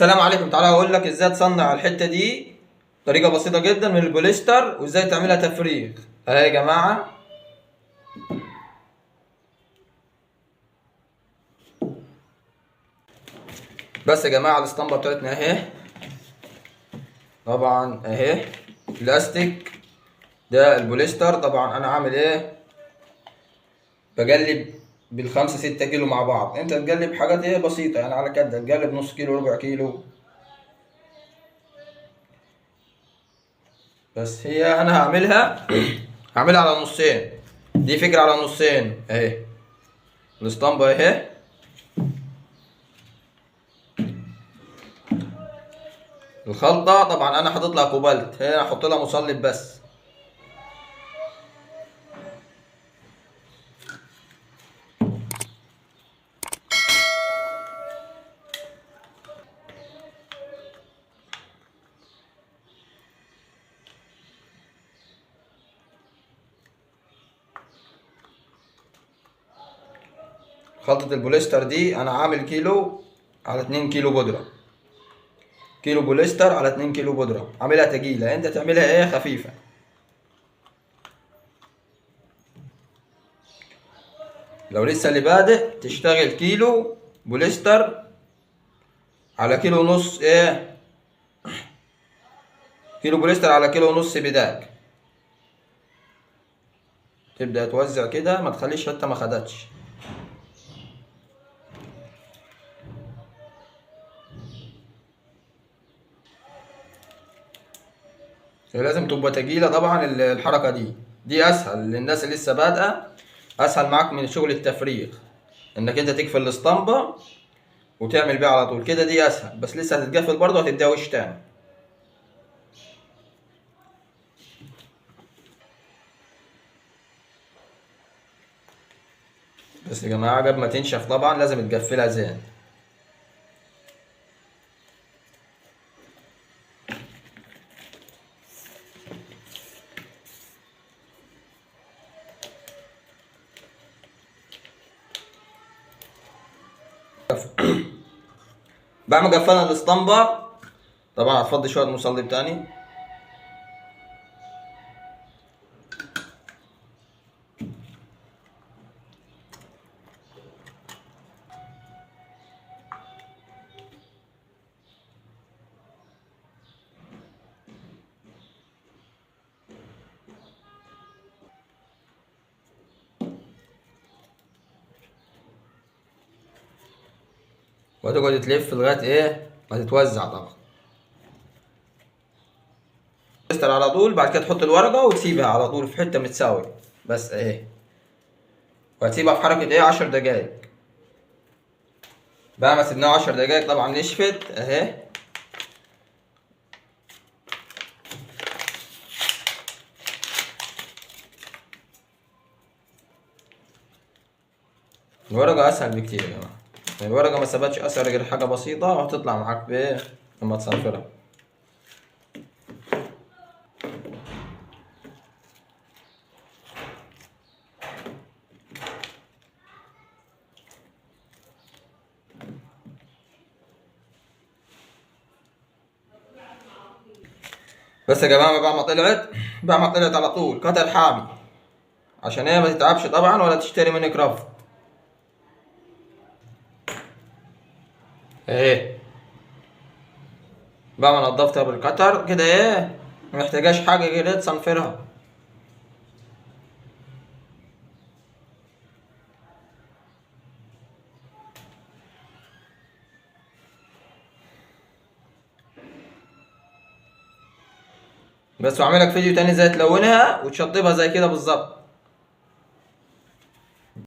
السلام عليكم. تعالى اقول لك ازاي تصنع الحته دي. طريقه بسيطه جدا من البوليستر وازاي تعملها تفريغ. اهي يا جماعه، بس يا جماعه الاسطمبه بتاعتنا اهي. طبعا اهي بلاستيك، ده البوليستر. طبعا انا عامل ايه، بقلب بالخمسة 6 كيلو مع بعض. انت تقلب حاجات ايه بسيطه يعني، على كده تقلب نص كيلو ربع كيلو. بس هي انا هعملها على نصين. دي فكره على نصين اهي. الاسطمبه اهي. الخلطة طبعا انا حاطط لها كوبالت، هنا هحط لها مصلب بس. خلطة البوليستر دي انا عامل كيلو على 2 كيلو بودرة. كيلو بوليستر على 2 كيلو بودرة، عاملها تقيلة. انت تعملها ايه خفيفة. لو لسه اللي بادئ تشتغل كيلو بوليستر على كيلو ونص ايه، كيلو بوليستر على كيلو ونص بداك. تبدأ توزع كده، ما تخليش حتة ما خدتش. هي لازم تبقى تقيلة طبعا. الحركة دي اسهل للناس اللي لسه بادئة، اسهل معاك من شغل التفريغ، انك انت تقفل الاسطمبة وتعمل بيها على طول كده. دي اسهل، بس لسه هتتقفل برضه، هتديها وش تاني. بس يا جماعة قبل ما تنشف طبعا لازم تقفلها زين. بعد ما قفلنا الاسطمبة طبعا هتفضي شوية مصلب تاني. وهتقعد تلف لغاية ايه ما تتوزع طبعا. تستر على طول، بعد كده تحط الورقة وتسيبها على طول في حتة متساوية بس اهي. وهتسيبها في حركة ايه 10 دقايق. بعد ما سيبناها 10 دقايق طبعا نشفت اهي. الورقة اسهل بكتير يا جماعة. الورقة ما سابتش اثر غير حاجة بسيطة، وهتطلع معاك بايه لما تصنفرها. بس يا جماعة بعد ما طلعت على طول قطر حامي، عشان هي ما تتعبش طبعا ولا تشتري منك رف ايه. بعد ما نضفتها بالقطر كده ايه، محتاجاش حاجة غير ايه تصنفرها. بس واعملك فيديو تاني ازاي تلونها وتشطبها زي كده بالظبط.